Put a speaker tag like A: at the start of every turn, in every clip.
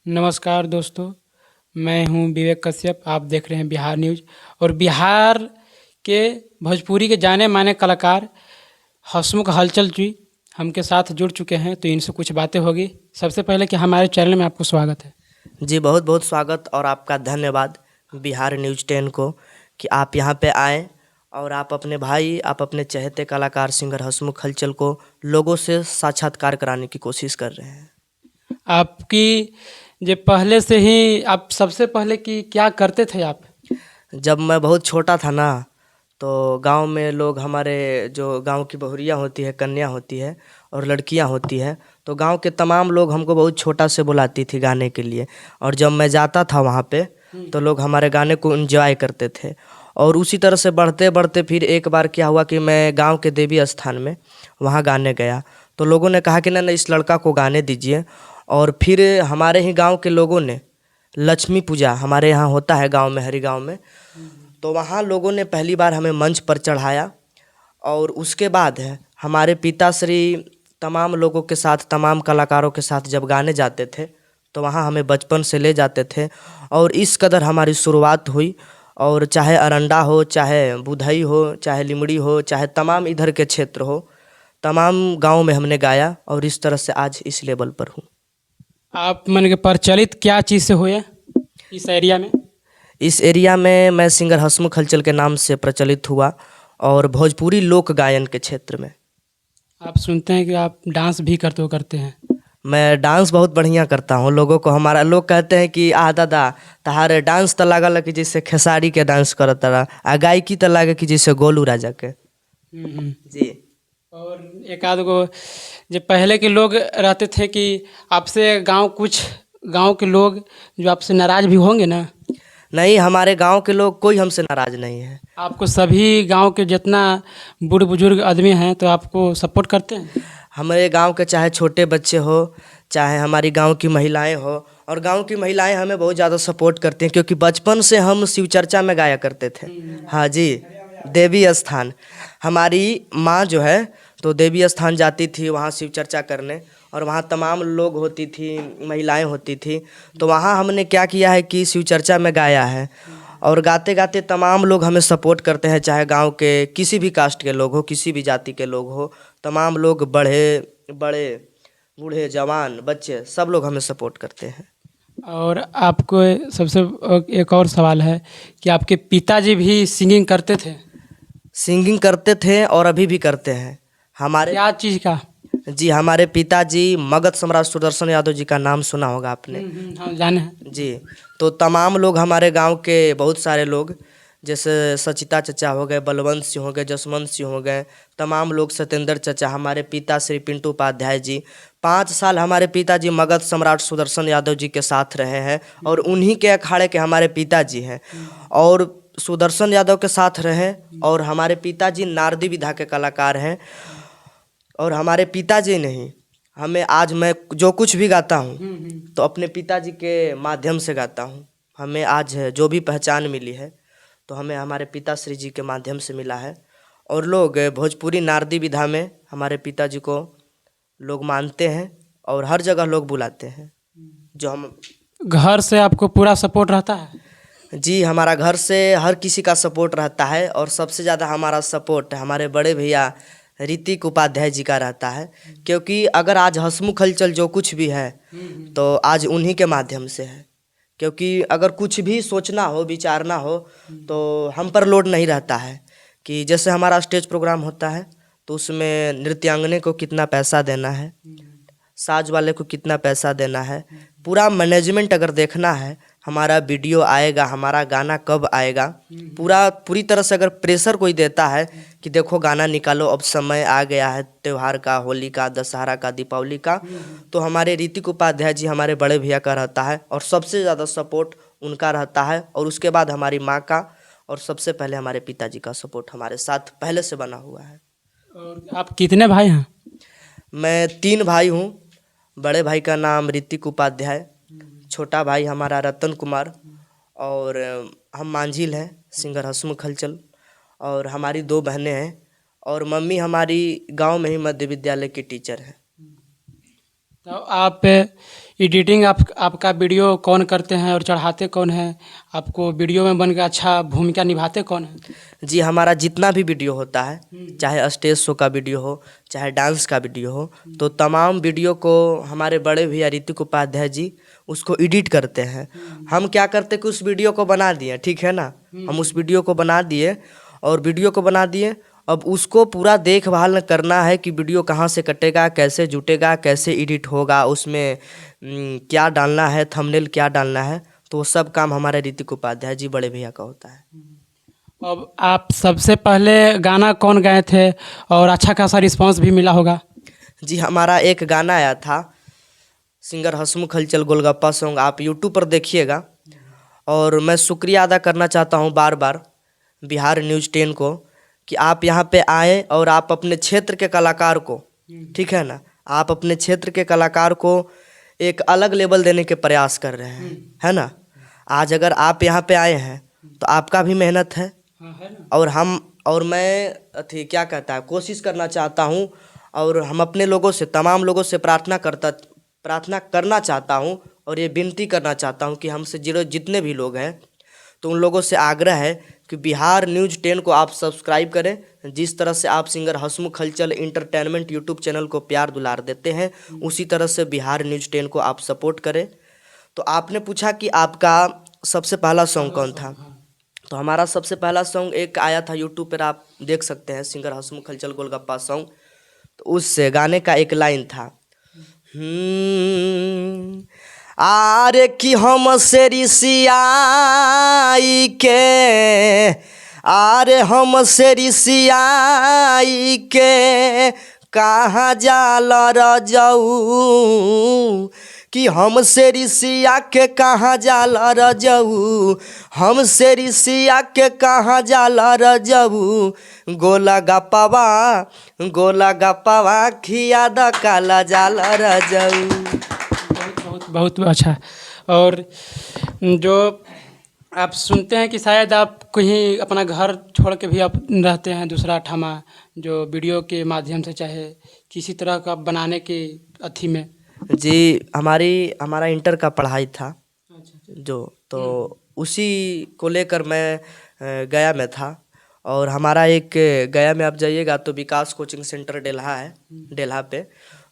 A: नमस्कार दोस्तों, मैं हूं विवेक कश्यप। आप देख रहे हैं बिहार न्यूज़। और बिहार के भोजपुरी के जाने माने कलाकार हंसमुख हलचल जी हमके साथ जुड़ चुके हैं, तो इनसे कुछ बातें होगी। सबसे पहले कि हमारे चैनल में आपको स्वागत है।
B: जी बहुत बहुत स्वागत और आपका धन्यवाद बिहार न्यूज़ 10 को कि आप यहाँ पे आएँ और आप अपने चहेते कलाकार सिंगर हंसमुख हलचल को लोगों से साक्षात्कार कराने की कोशिश कर रहे हैं।
A: आपकी जो पहले से ही आप सबसे पहले कि क्या करते थे आप?
B: जब मैं बहुत छोटा था ना, तो गांव में लोग, हमारे जो गांव की बहुरियाँ होती है, कन्या होती है और लड़कियां होती है, तो गांव के तमाम लोग हमको बहुत छोटा से बुलाती थी गाने के लिए। और जब मैं जाता था वहाँ पे, तो लोग हमारे गाने को एंजॉय करते थे। और उसी तरह से बढ़ते बढ़ते फिर एक बार क्या हुआ कि मैं गांव के देवी स्थान में वहाँ गाने गया, तो लोगों ने कहा कि ना इस लड़का को गाने दीजिए। और फिर हमारे ही गांव के लोगों ने लक्ष्मी पूजा हमारे यहाँ होता है गांव में, हरी गांव में, तो वहाँ लोगों ने पहली बार हमें मंच पर चढ़ाया। और उसके बाद है हमारे पिताश्री तमाम लोगों के साथ, तमाम कलाकारों के साथ जब गाने जाते थे, तो वहाँ हमें बचपन से ले जाते थे। और इस कदर हमारी शुरुआत हुई। और चाहे अरंडा हो, चाहे बुधई हो, चाहे लिमड़ी हो, चाहे तमाम इधर के क्षेत्र हो, तमाम गांव में हमने गाया और इस तरह से आज इस लेवल पर हूँ।
A: आप मन के प्रचलित क्या चीज़ से हुए इस एरिया में?
B: इस एरिया में मैं सिंगर हंसमुख हलचल के नाम से प्रचलित हुआ और भोजपुरी लोक गायन के क्षेत्र में।
A: आप सुनते हैं कि आप डांस भी करते हैं।
B: मैं डांस बहुत बढ़िया करता हूँ। लोगों को, हमारा लोग कहते हैं कि दादा तहारे डांस तो लागल कि जैसे खेसारी के डांस करत रहा, आ गायकी तो लागे कि जैसे गोलू राजा के। जी।
A: और एक आध गो जो पहले के लोग रहते थे कि आपसे कुछ गांव के लोग जो आपसे नाराज भी होंगे ना।
B: नहीं, हमारे गांव के लोग कोई हमसे नाराज नहीं है।
A: आपको सभी गांव के जितना बूढ़े बुजुर्ग आदमी हैं तो आपको सपोर्ट करते हैं।
B: हमारे गांव के चाहे छोटे बच्चे हो, चाहे हमारी गांव की महिलाएं हो, और गांव की महिलाएं हमें बहुत ज़्यादा सपोर्ट करती हैं, क्योंकि बचपन से हम शिव चर्चा में गाया करते थे। हाँ जी, देवी स्थान, हमारी माँ जो है तो देवी स्थान जाती थी वहाँ शिव चर्चा करने, और वहाँ तमाम लोग होती थी, महिलाएं होती थी। तो वहाँ हमने क्या किया है कि शिव चर्चा में गाया है। और गाते गाते तमाम लोग हमें सपोर्ट करते हैं, चाहे गांव के किसी भी कास्ट के लोग हो, किसी भी जाति के लोग हो, तमाम लोग, बड़े बड़े, बूढ़े, जवान, बच्चे, सब लोग हमें सपोर्ट करते हैं।
A: और आपको सबसे एक और सवाल है कि आपके पिताजी भी सिंगिंग करते थे?
B: सिंगिंग करते थे और अभी भी करते हैं हमारे।
A: क्या चीज़ का?
B: जी, हमारे पिताजी मगध सम्राट सुदर्शन यादव जी का नाम सुना होगा आपने।
A: हाँ, जाने हैं।
B: जी। तो तमाम लोग, हमारे गांव के बहुत सारे लोग, जैसे सचिता चचा हो गए, बलवंत सिंह हो गए, जसवंत सिंह हो गए, तमाम लोग, सत्येंद्र चचा, हमारे पिता श्री पिंटू उपाध्याय जी, 5 साल हमारे पिताजी मगध सम्राट सुदर्शन यादव जी के साथ रहे हैं, और उन्हीं के अखाड़े के हमारे पिताजी हैं। और सुदर्शन यादव के साथ रहे, और हमारे पिताजी नारदी विधा के कलाकार हैं। और हमारे पिताजी नहीं, हमें आज मैं जो कुछ भी गाता हूँ तो अपने पिताजी के माध्यम से गाता हूँ। हमें आज जो भी पहचान मिली है तो हमें हमारे पिताश्री जी के माध्यम से मिला है। और लोग भोजपुरी नारदी विधा में हमारे पिताजी को लोग मानते हैं और हर जगह लोग बुलाते हैं, जो हम।
A: घर से आपको पूरा सपोर्ट रहता है?
B: जी, हमारा घर से हर किसी का सपोर्ट रहता है, और सबसे ज़्यादा हमारा सपोर्ट हमारे बड़े भैया ऋतिक उपाध्याय जी का रहता है। क्योंकि अगर आज हंसमुख हलचल जो कुछ भी है तो आज उन्हीं के माध्यम से है। क्योंकि अगर कुछ भी सोचना हो, विचारना हो, तो हम पर लोड नहीं रहता है कि जैसे हमारा स्टेज प्रोग्राम होता है तो उसमें नृत्यांगने को कितना पैसा देना है, साज वाले को कितना पैसा देना है, पूरा मैनेजमेंट अगर देखना है, हमारा वीडियो आएगा, हमारा गाना कब आएगा, पूरी तरह से अगर प्रेशर कोई देता है कि देखो गाना निकालो, अब समय आ गया है त्योहार का, होली का, दशहरा का, दीपावली का, तो हमारे ऋतिक उपाध्याय जी, हमारे बड़े भैया का रहता है, और सबसे ज़्यादा सपोर्ट उनका रहता है। और उसके बाद हमारी माँ का, और सबसे पहले हमारे पिताजी का सपोर्ट हमारे साथ पहले से बना हुआ है।
A: और आप कितने भाई हैं?
B: मैं 3 भाई हूँ। बड़े भाई का नाम ऋतिक उपाध्याय, छोटा भाई हमारा रतन कुमार, और हम मांझिल हैं सिंगर हंसमुख हलचल, और हमारी 2 बहनें हैं, और मम्मी हमारी गांव में ही मध्य विद्यालय की टीचर है।
A: तो आप एडिटिंग आपका वीडियो कौन करते हैं और चढ़ाते कौन हैं? आपको वीडियो में बन के अच्छा भूमिका निभाते कौन हैं?
B: जी हमारा जितना भी वीडियो होता है, चाहे स्टेज शो का वीडियो हो, चाहे डांस का वीडियो हो, तो तमाम वीडियो को हमारे बड़े भैया ऋतिक उपाध्याय जी उसको एडिट करते हैं। हम क्या करते कि उस वीडियो को बना दिए, ठीक है ना, हम उस वीडियो को बना दिए और वीडियो को बना दिए, अब उसको पूरा देखभाल करना है कि वीडियो कहाँ से कटेगा, कैसे जुटेगा, कैसे एडिट होगा, उसमें क्या डालना है, थंबनेल क्या डालना है, तो वो सब काम हमारे ऋतिक उपाध्याय जी बड़े भैया का होता है।
A: अब आप सबसे पहले गाना कौन गाए थे और अच्छा खासा रिस्पांस भी मिला होगा?
B: जी हमारा एक गाना आया था, सिंगर हसमुख हलचल गोलगप्पा सॉन्ग, आप यूट्यूब पर देखिएगा। और मैं शुक्रिया अदा करना चाहता हूँ बार बार बिहार न्यूज़ 10 को कि आप यहाँ पे आए और आप अपने क्षेत्र के कलाकार को, ठीक है ना, आप अपने क्षेत्र के कलाकार को एक अलग लेवल देने के प्रयास कर रहे हैं, है ना। आज अगर आप यहाँ पे आए हैं तो आपका भी मेहनत है, और मैं क्या कहता है, कोशिश करना चाहता हूँ और हम अपने लोगों से, तमाम लोगों से प्रार्थना करना चाहता हूँ और ये विनती करना चाहता हूँ कि हमसे जितने भी लोग हैं, तो उन लोगों से आग्रह है कि बिहार न्यूज़ 10 को आप सब्सक्राइब करें। जिस तरह से आप सिंगर हसमुख हलचल इंटरटेनमेंट यूट्यूब चैनल को प्यार दुलार देते हैं, उसी तरह से बिहार न्यूज़ 10 को आप सपोर्ट करें। तो आपने पूछा कि आपका सबसे पहला सॉन्ग कौन था, तो हमारा सबसे पहला सॉन्ग एक आया था यूट्यूब पर, आप देख सकते हैं, सिंगर हसमुख हलचल गोलगप्पा सॉन्ग। तो उस गाने का एक लाइन था, आरे कि हम से रिसियाई के, आरे हम से रिसियाई के कहाँ जाल रजऊ, कि हमसे रिसिया के कहाँ जाल रजऊ, हमसे रिसिया के कहाँ जाल रजऊ, गोला गप्पावा खिया द काला जाल रजऊ।
A: बहुत अच्छा। और जो आप सुनते हैं कि शायद आप कहीं अपना घर छोड़ के भी आप रहते हैं दूसरा ठामा, जो वीडियो के माध्यम से चाहे किसी तरह का बनाने के अथी में?
B: जी हमारा इंटर का पढ़ाई था जो, तो उसी को लेकर मैं गया में था। और हमारा एक गया में आप जाइएगा तो विकास कोचिंग सेंटर डेल्हा है, डेल्हा पे,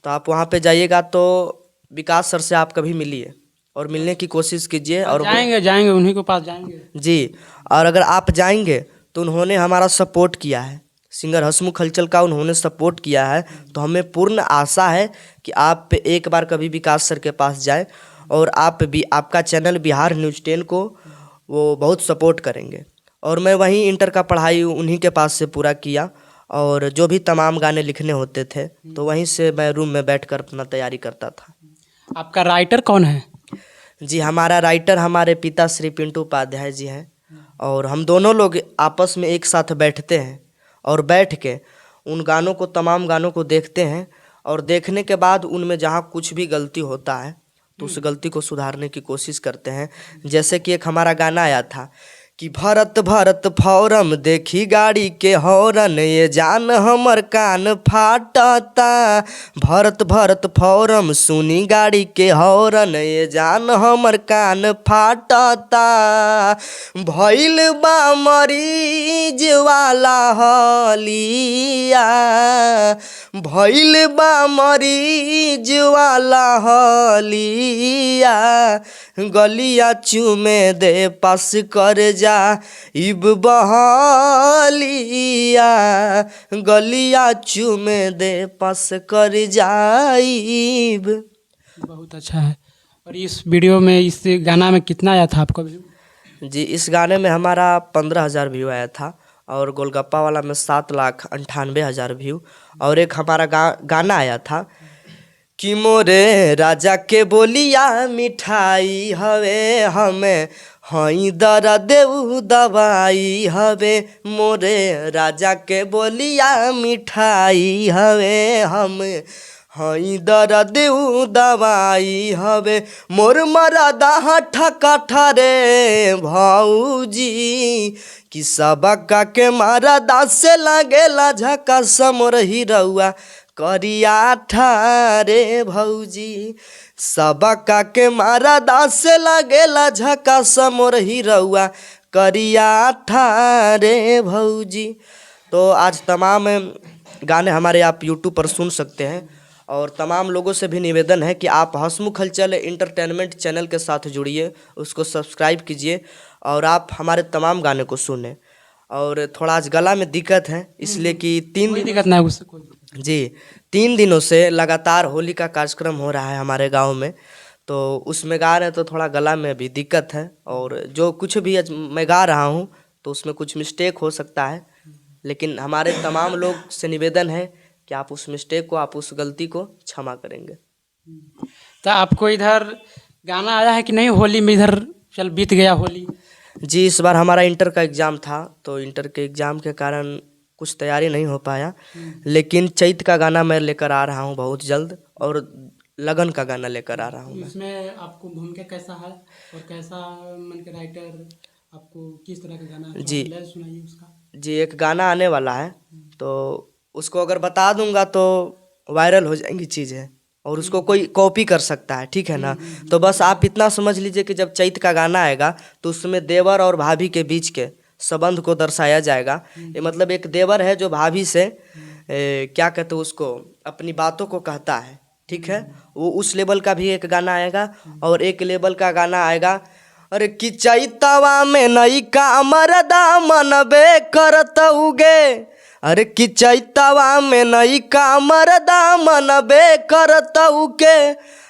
B: तो आप वहाँ पे जाइएगा तो विकास सर से आप कभी मिलिए और मिलने की कोशिश कीजिए। और
A: जाएंगे उन्हीं के पास जाएंगे
B: जी, और अगर आप जाएंगे तो उन्होंने हमारा सपोर्ट किया है, सिंगर हसमुख हलचल का उन्होंने सपोर्ट किया है। तो हमें पूर्ण आशा है कि आप एक बार कभी विकास सर के पास जाएं और आप भी आपका चैनल बिहार न्यूज़ 10 को वो बहुत सपोर्ट करेंगे। और मैं वहीं इंटर का पढ़ाई उन्हीं के पास से पूरा किया, और जो भी तमाम गाने लिखने होते थे तो वहीं से मैं रूम में बैठकर अपना तैयारी करता था।
A: आपका राइटर कौन है?
B: जी हमारा राइटर हमारे पिता श्री पिंटू उपाध्याय जी हैं, और हम दोनों लोग आपस में एक साथ बैठते हैं और बैठ के उन गानों को, तमाम गानों को देखते हैं, और देखने के बाद उनमें जहाँ कुछ भी गलती होता है तो उस गलती को सुधारने की कोशिश करते हैं। जैसे कि एक हमारा गाना आया था कि भरत भरत फौरम देखी गाड़ी के हॉर्न, ये जान हमर कान फाटता, भरत भरत फौरम सुनी गाड़ी के हॉर्न, ये जान हमर कान फाटता, भइल बा मरीज वाला हलिया, भइल बा मरीज वाला हलिया, गलिया चूमे दे पास कर जा इब बहलिया, गलिया चूमे दे पास कर जाइब।
A: बहुत अच्छा है। और इस वीडियो में, इस गाना में कितना आया था आपका व्यू?
B: जी इस गाने में हमारा 15,000 व्यू आया था, और गोलगप्पा वाला में 7,98,000 व्यू। और एक हमारा गाना आया था कि मोरे राजा के बोलिया मिठाई हवे, हमें हई दर देऊ दवाई हवे, मोरे राजा के बोलिया मिठाई हवे, हम हई दर देऊ दवाई हवे, मोर मरदा ठका रे भौजी, कि सबका के मरदा से लगेला झका, समोर हिरौआ करिया ठारे भौजी, सबका के मारा दास से लागेला झकास मोर हीरौआ करिया ठारे भौजी। तो आज तमाम गाने हमारे आप यूट्यूब पर सुन सकते हैं और तमाम लोगों से भी निवेदन है कि आप हंसमुख हलचल इंटरटेनमेंट चैनल के साथ जुड़िए, उसको सब्सक्राइब कीजिए और आप हमारे तमाम गाने को सुने। और थोड़ा आज गला में दिक्कत है इसलिए कि
A: कोई दिक्कत ना है उससे कोई दिक्कत।
B: जी 3 दिनों से लगातार होली का कार्यक्रम हो रहा है हमारे गांव में, तो उसमें गा रहे हैं तो थोड़ा गला में भी दिक्कत है। और जो कुछ भी आज मैं गा रहा हूं तो उसमें कुछ मिस्टेक हो सकता है, लेकिन हमारे तमाम लोग से निवेदन है कि आप उस मिस्टेक को, आप उस गलती को क्षमा करेंगे।
A: तो आपको इधर गाना आया है कि नहीं? होली में इधर चल बीत गया होली।
B: जी इस बार हमारा इंटर का एग्ज़ाम था, तो इंटर के एग्ज़ाम के कारण कुछ तैयारी नहीं हो पाया, लेकिन चैत का गाना मैं लेकर आ रहा हूँ बहुत जल्द और लगन का गाना लेकर आ रहा हूँ मैं।
A: इसमें आपको भूमिका कैसा है और कैसा मन के राइटर, आपको किस तरह का गाना
B: जी
A: सुनाइए उसका।
B: जी एक गाना आने वाला है, तो उसको अगर बता दूंगा तो वायरल हो जाएंगी चीज़ें और उसको कोई कॉपी कर सकता है, ठीक है ना। तो बस आप इतना समझ लीजिए कि जब चैत का गाना आएगा तो उसमें देवर और भाभी के बीच के संबंध को दर्शाया जाएगा। ये मतलब एक देवर है जो भाभी से क्या कहते हैं उसको, अपनी बातों को कहता है, ठीक है। वो उस लेवल का भी एक गाना आएगा और एक लेवल का गाना आएगा, अरे कि चैतवा में नई का मरदा मनबे करत उगे, अरे कि चैतवा में नई का मरदा मनबे करत उके,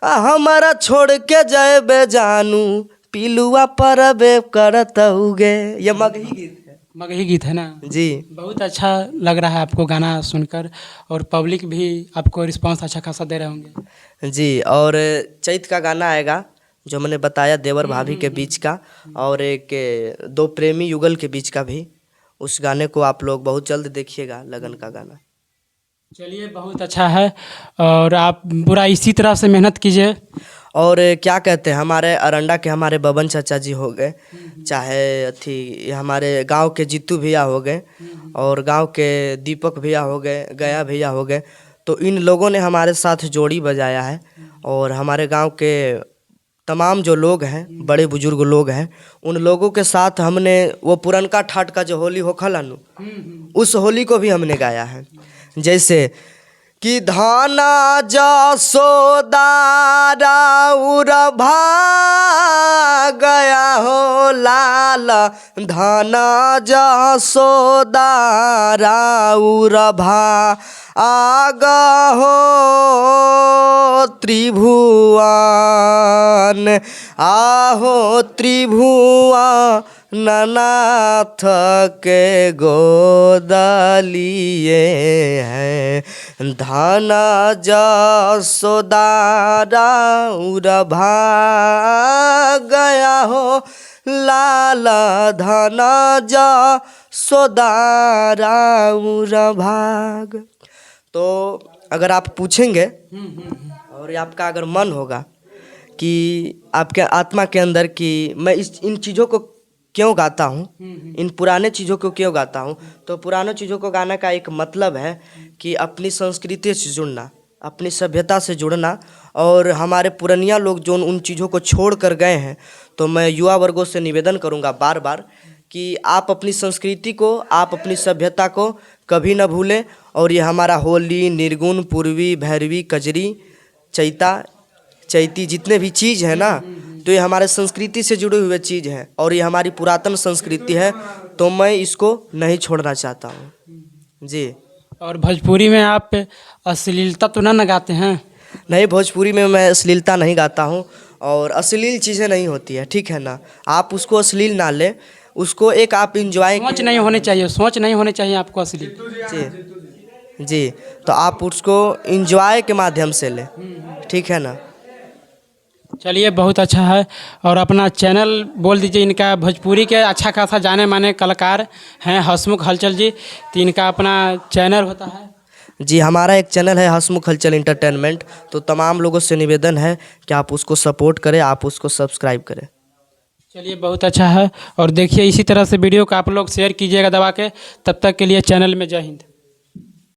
B: हमारा छोड़ के जय बे जानू पिलुआ परबे करत उगे। ये मगही गीत है,
A: मगही गीत है ना
B: जी।
A: बहुत अच्छा लग रहा है आपको गाना सुनकर और पब्लिक भी आपको रिस्पांस अच्छा खासा दे रहे होंगे।
B: जी और चैत का गाना आएगा जो मैंने बताया देवर भाभी के बीच का, और एक 2 प्रेमी युगल के बीच का भी। उस गाने को आप लोग बहुत जल्द देखिएगा, लगन का गाना।
A: चलिए बहुत अच्छा है और आप पूरा इसी तरह से मेहनत कीजिए।
B: और क्या कहते हैं, हमारे अरंडा के हमारे बबन चाचा जी हो गए, चाहे अथी हमारे गांव के जीतू भैया हो गए और गांव के दीपक भैया हो गए, गया भैया हो गए, तो इन लोगों ने हमारे साथ जोड़ी बजाया है। और हमारे गांव के तमाम जो लोग हैं, बड़े बुजुर्ग लोग हैं, उन लोगों के साथ हमने वो पुरनका ठाट का जो होली हो खलानु, उस होली को भी हमने गाया है। जैसे कि धाना जसोदा राउर गया हो लाल, धाना जसोदा राउर आगा हो त्रिभुवन, आहो त्रिभुवन नाथ के गोदलिए हैं, धना जसोदा राउर गया हो लाल, धना जसोदा राउर भाग। तो अगर आप पूछेंगे और आपका अगर मन होगा कि आपके आत्मा के अंदर कि मैं इन चीज़ों को क्यों गाता हूँ, इन पुराने चीज़ों को क्यों गाता हूँ, तो पुराने चीज़ों को गाने का एक मतलब है कि अपनी संस्कृति से जुड़ना, अपनी सभ्यता से जुड़ना। और हमारे पुरनिया लोग जो उन चीज़ों को छोड़ कर गए हैं, तो मैं युवा वर्गों से निवेदन करूँगा बार बार कि आप अपनी संस्कृति को, आप अपनी सभ्यता को कभी न भूलें। और ये हमारा होली, निर्गुण, पूर्वी, भैरवी, कजरी, चैता, चैती जितने भी चीज़ है ना, तो ये हमारे संस्कृति से जुड़े हुए चीज़ हैं और ये हमारी पुरातन संस्कृति है, तो मैं इसको नहीं छोड़ना चाहता हूँ जी।
A: और भोजपुरी में आप अश्लीलता तो ना गाते हैं?
B: नहीं, भोजपुरी में मैं अश्लीलता नहीं गाता हूँ और अश्लील चीज़ें नहीं होती है, ठीक है ना। आप उसको अश्लील ना ले, उसको एक आप इंजॉय,
A: सोच नहीं होनी चाहिए, सोच नहीं होनी चाहिए आपको अश्लील
B: जी। तो आप उसको इंजॉय के माध्यम से ले, ठीक है ना।
A: चलिए बहुत अच्छा है। और अपना चैनल बोल दीजिए, इनका भोजपुरी के अच्छा खासा जाने माने कलाकार हैं हंसमुख हलचल जी, तो इनका अपना चैनल होता है।
B: जी हमारा एक चैनल है हंसमुख हलचल इंटरटेनमेंट, तो तमाम लोगों से निवेदन है कि आप उसको सपोर्ट करें, आप उसको सब्सक्राइब करें।
A: चलिए बहुत अच्छा है और देखिए इसी तरह से वीडियो को आप लोग शेयर कीजिएगा दबा के। तब तक के लिए चैनल में जय हिंद।